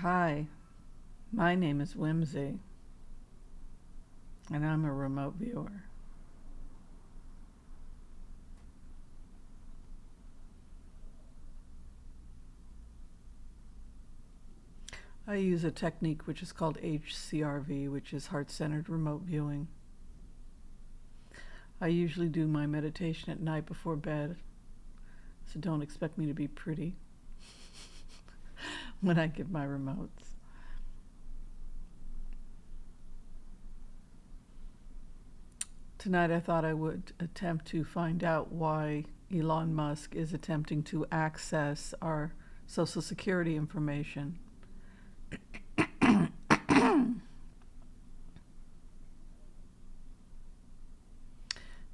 Hi, my name is Whimsy, and I'm a remote viewer. I use a technique which is called HCRV, which is heart-centered remote viewing. I usually do my meditation at night before bed, so don't expect me to be pretty when I give my remotes. Tonight I thought I would attempt to find out why Elon Musk is attempting to access our Social Security information.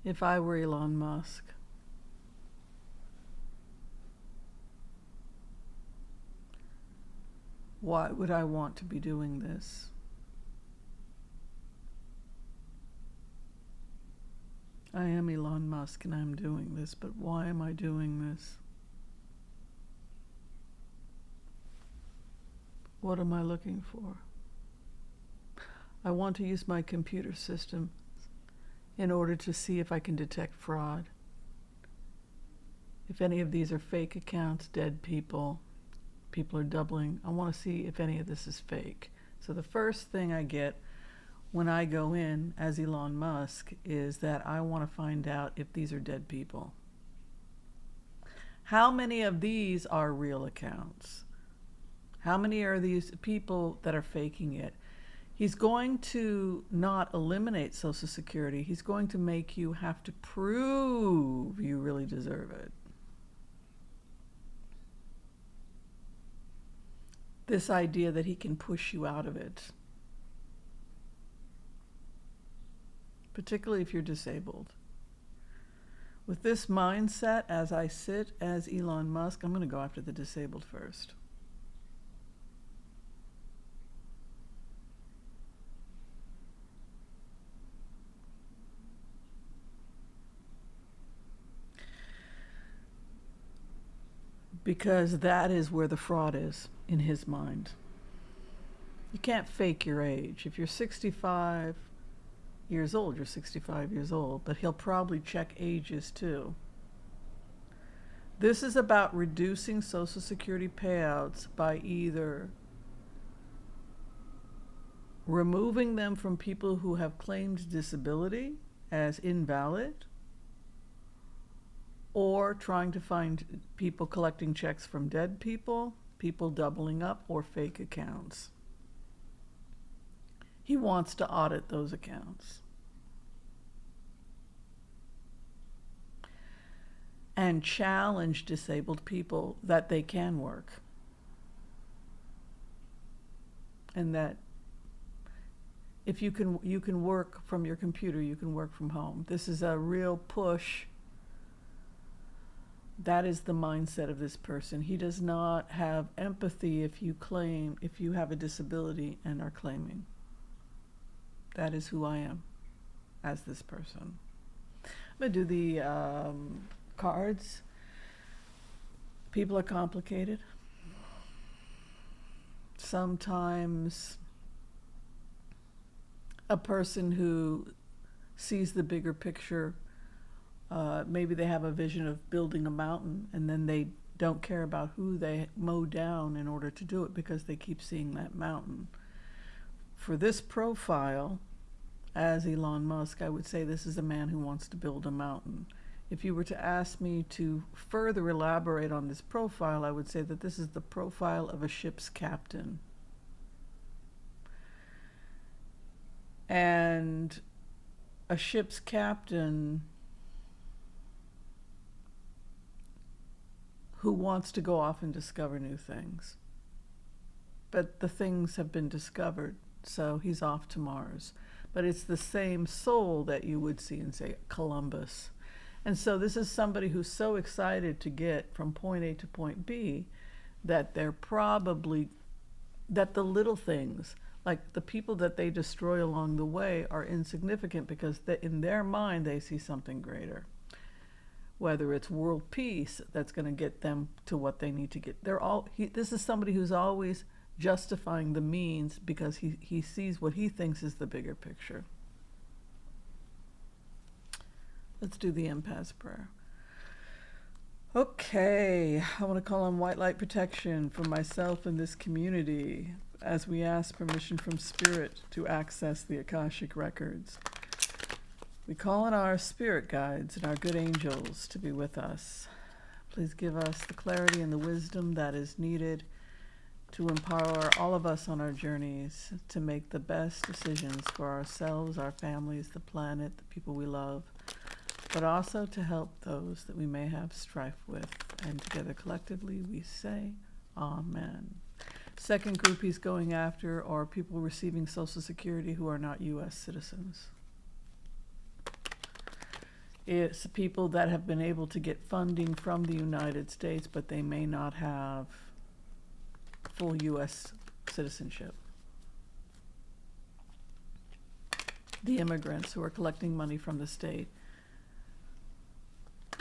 If I were Elon Musk, why would I want to be doing this? I am Elon Musk and I'm doing this, but why am I doing this? What am I looking for? I want to use my computer system in order to see if I can detect fraud. If any of these are fake accounts, dead people, people are doubling, I want to see if any of this is fake. So the first thing I get when I go in as Elon Musk is that I want to find out if these are dead people. How many of these are real accounts? How many are these people that are faking it? He's going to not eliminate Social Security. He's going to make you have to prove you really deserve it. This idea that he can push you out of it, particularly if you're disabled. With this mindset, as I sit as Elon Musk, I'm going to go after the disabled first. Because that is where the fraud is in his mind. You can't fake your age. If you're 65 years old, you're 65 years old, but he'll probably check ages too. This is about reducing Social Security payouts by either removing them from people who have claimed disability as invalid, or trying to find people collecting checks from dead people, people doubling up, or fake accounts. He wants to audit those accounts and challenge disabled people that they can work, and that if you can work from your computer, you can work from home. This is a real push. That is the mindset of this person. He does not have empathy if you have a disability and are claiming. That is who I am as this person. I'm going to do the cards. People are complicated. Sometimes a person who sees the bigger picture, maybe they have a vision of building a mountain and then they don't care about who they mow down in order to do it because they keep seeing that mountain. For this profile, as Elon Musk, I would say this is a man who wants to build a mountain. If you were to ask me to further elaborate on this profile, I would say that this is the profile of a ship's captain. And a ship's captain who wants to go off and discover new things. But the things have been discovered, so he's off to Mars. But it's the same soul that you would see in, say, Columbus. And so this is somebody who's so excited to get from point A to point B that they're probably, that the little things, like the people that they destroy along the way, are insignificant because in their mind they see something greater. Whether it's world peace that's going to get them to what they need to get. This is somebody who's always justifying the means because he sees what he thinks is the bigger picture. Let's do the empath's prayer. Okay, I want to call on white light protection for myself and this community as we ask permission from Spirit to access the Akashic records. We call on our spirit guides and our good angels to be with us. Please give us the clarity and the wisdom that is needed to empower all of us on our journeys to make the best decisions for ourselves, our families, the planet, the people we love, but also to help those that we may have strife with. And together collectively we say, Amen. Second group he's going after are people receiving Social Security who are not U.S. citizens. It's people that have been able to get funding from the United States, but they may not have full U.S. citizenship. The immigrants who are collecting money from the state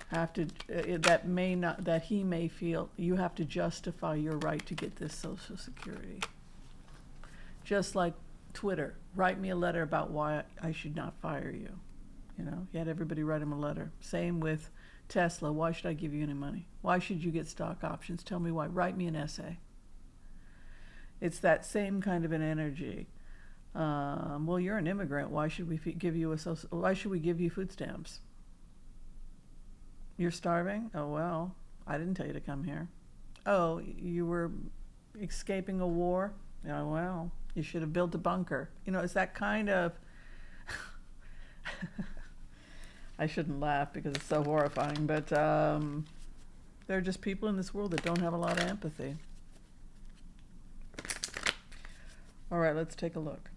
have to, that he may feel you have to justify your right to get this Social Security. Just like Twitter, write me a letter about why I should not fire you. You know, he had everybody write him a letter. Same with Tesla. Why should I give you any money? Why should you get stock options? Tell me why. Write me an essay. It's that same kind of an energy. Well, you're an immigrant. Why should we give you why should we give you food stamps? You're starving? Oh, well, I didn't tell you to come here. Oh, you were escaping a war? Oh, well, you should have built a bunker. You know, it's that kind of... I shouldn't laugh because it's so horrifying, but there are just people in this world that don't have a lot of empathy. All right, let's take a look.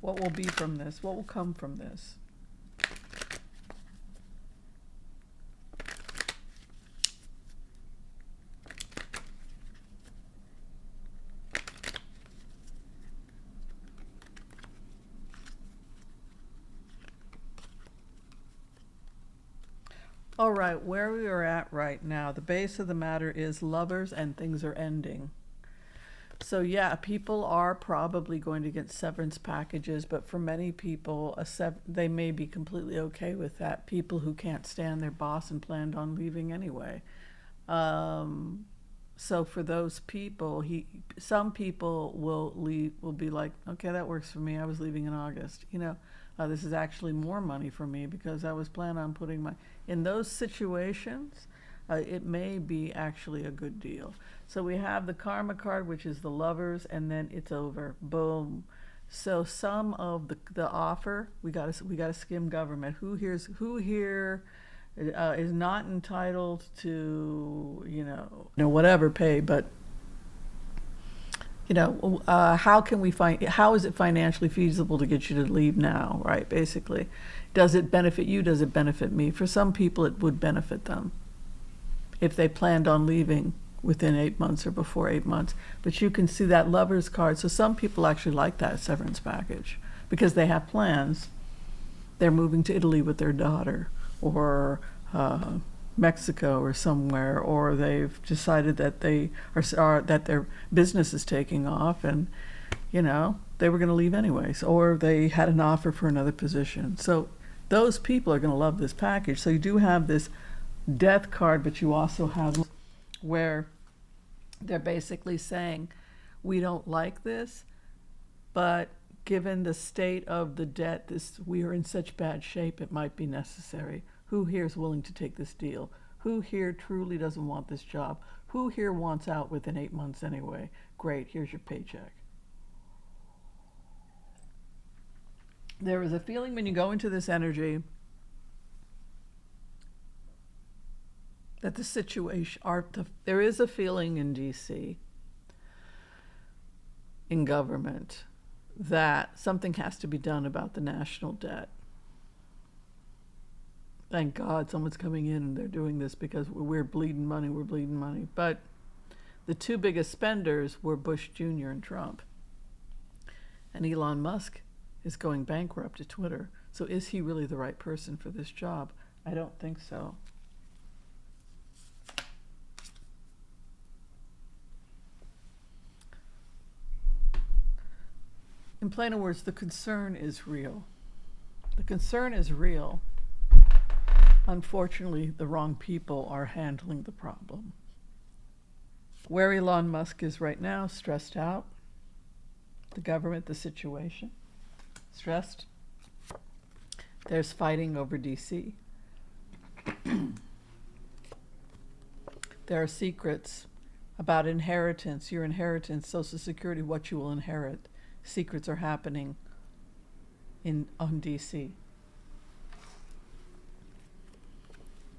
What will be from this? What will come from this? All right, where we are at right now, the base of the matter is lovers and things are ending. So yeah, people are probably going to get severance packages, but for many people, they may be completely okay with that. People who can't stand their boss and planned on leaving anyway. So for those people, some people will leave, will be like, okay, that works for me. I was leaving in August. You know, this is actually more money for me because I was planning on putting in those situations, it may be actually a good deal. So we have the karma card, which is the lovers, and then it's over. Boom. So some of the offer, we got to skim government. Who here is not entitled to, whatever pay, but how is it financially feasible to get you to leave now, right? Basically, does it benefit you? Does it benefit me? For some people, it would benefit them if they planned on leaving within 8 months or before 8 months. But you can see that lover's card. So some people actually like that severance package because they have plans. They're moving to Italy with their daughter, or Mexico or somewhere, or they've decided that they are that their business is taking off, and they were going to leave anyways, or they had an offer for another position. So those people are going to love this package. So you do have this death card, but you also have where they're basically saying, we don't like this, but given the state of the debt, we are in such bad shape, it might be necessary. Who here is willing to take this deal? Who here truly doesn't want this job? Who here wants out within 8 months anyway? Great, here's your paycheck. There is a feeling when you go into this energy that the situation, there is a feeling in DC, in government, that something has to be done about the national debt. Thank God someone's coming in and they're doing this because we're bleeding money. But the two biggest spenders were Bush Jr. and Trump. And Elon Musk is going bankrupt at Twitter. So is he really the right person for this job? I don't think so. In plain words, the concern is real. The concern is real. Unfortunately, the wrong people are handling the problem. Where Elon Musk is right now, stressed out. The government, the situation, stressed. There's fighting over DC. There are secrets about inheritance, your inheritance, Social Security, what you will inherit. Secrets are happening on DC.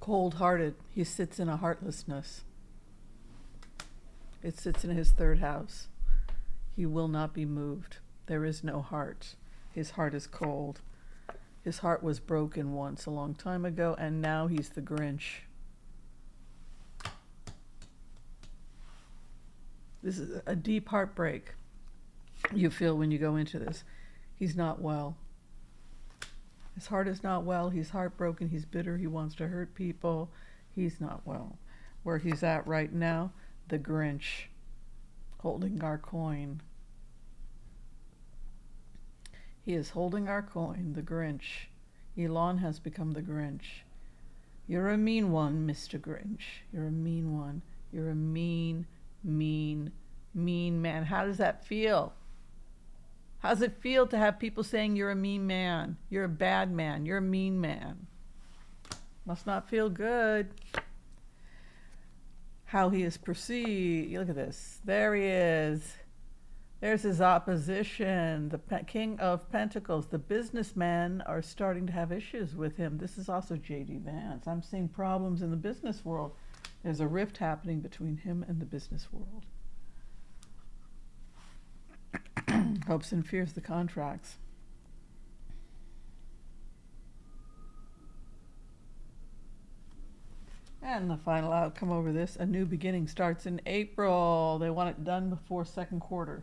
Cold-hearted, he sits in a heartlessness. It sits in his third house. He will not be moved. There is no heart. His heart is cold. His heart was broken once a long time ago, and now he's the Grinch. This is a deep heartbreak you feel when you go into this. He's not well. His heart is not well. He's heartbroken. He's bitter. He wants to hurt people. He's not well. Where he's at right now, the Grinch, holding our coin. He is holding our coin, the Grinch. Elon has become the Grinch. You're a mean one, Mr. Grinch. You're a mean one. You're a mean man. How does that feel? How does it feel to have people saying you're a mean man? You're a bad man. You're a mean man. Must not feel good. How he is perceived. Look at this. There he is. There's his opposition. The King of Pentacles. The businessmen are starting to have issues with him. This is also J.D. Vance. I'm seeing problems in the business world. There's a rift happening between him and the business world. Hopes and fears the contracts. And the final outcome over this, a new beginning starts in April. They want it done before second quarter.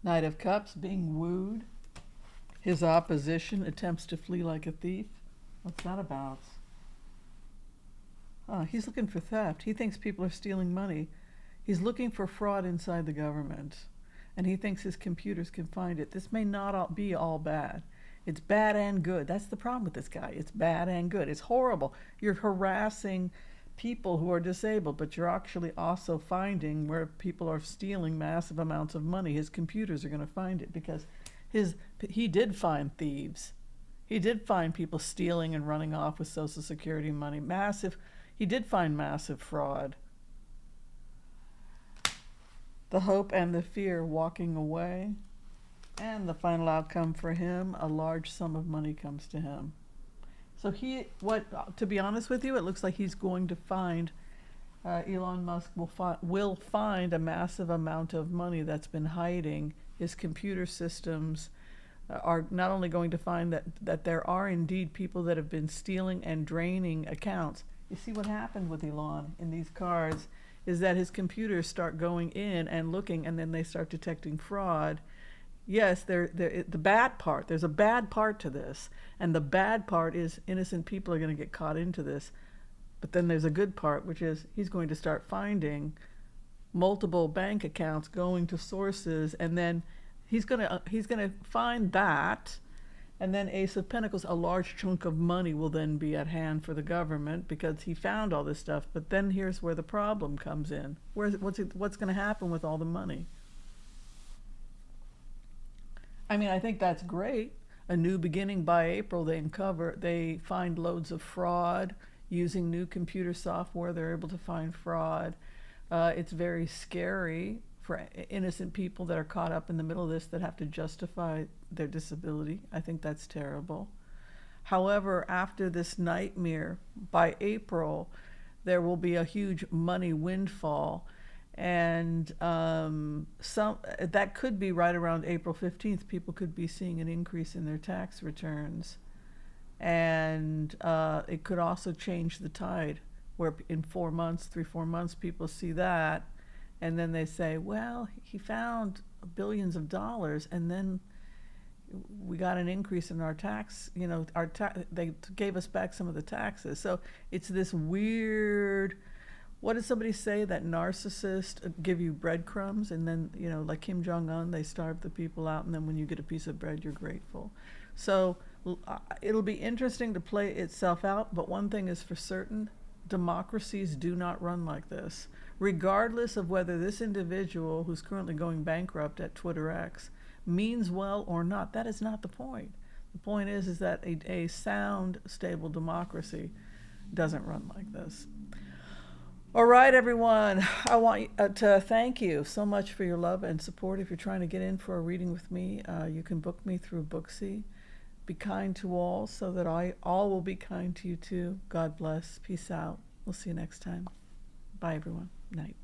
Knight of Cups being wooed. His opposition attempts to flee like a thief. What's that about? He's looking for theft. He thinks people are stealing money. He's looking for fraud inside the government, and he thinks his computers can find it. This may not be all bad. It's bad and good. That's the problem with this guy. It's bad and good. It's horrible. You're harassing people who are disabled, but you're actually also finding where people are stealing massive amounts of money. His computers are going to find it because he did find thieves. He did find people stealing and running off with Social Security money. He did find massive fraud. The hope and the fear walking away. And the final outcome for him, a large sum of money comes to him. So to be honest with you, it looks like he's going to find, Elon Musk will find a massive amount of money that's been hiding. His computer systems are not only going to find that there are indeed people that have been stealing and draining accounts. You see what happened with Elon in these cards is that his computers start going in and looking, and then they start detecting fraud. Yes, the bad part, there's a bad part to this, and the bad part is innocent people are going to get caught into this. But then there's a good part, which is he's going to start finding multiple bank accounts going to sources, and then he's going to find that, and then Ace of Pentacles, a large chunk of money will then be at hand for the government because he found all this stuff. But then here's where the problem comes in. What's going to happen with all the money? I mean, I think that's great. A new beginning by April. They find loads of fraud using new computer software. They're able to find fraud. It's very scary for innocent people that are caught up in the middle of this that have to justify their disability. I think that's terrible. However, after this nightmare, by April, there will be a huge money windfall. And that could be right around April 15th. People could be seeing an increase in their tax returns. And it could also change the tide, where in 4 months, 3-4 months, people see that. And then they say, well, he found billions of dollars. And then we got an increase in our tax, they gave us back some of the taxes. So it's this weird, what did somebody say, that narcissists give you breadcrumbs, and then, like Kim Jong-un, they starve the people out, and then when you get a piece of bread, you're grateful. So it'll be interesting to play itself out, but one thing is for certain, democracies do not run like this. Regardless of whether this individual who's currently going bankrupt at Twitter X means well or not, that is not the point. The point is that a sound, stable democracy doesn't run like this. All right, everyone. I want to thank you so much for your love and support. If you're trying to get in for a reading with me, you can book me through Booksy. Be kind to all so that all will be kind to you too. God bless. Peace out. We'll see you next time. Bye, everyone. Night.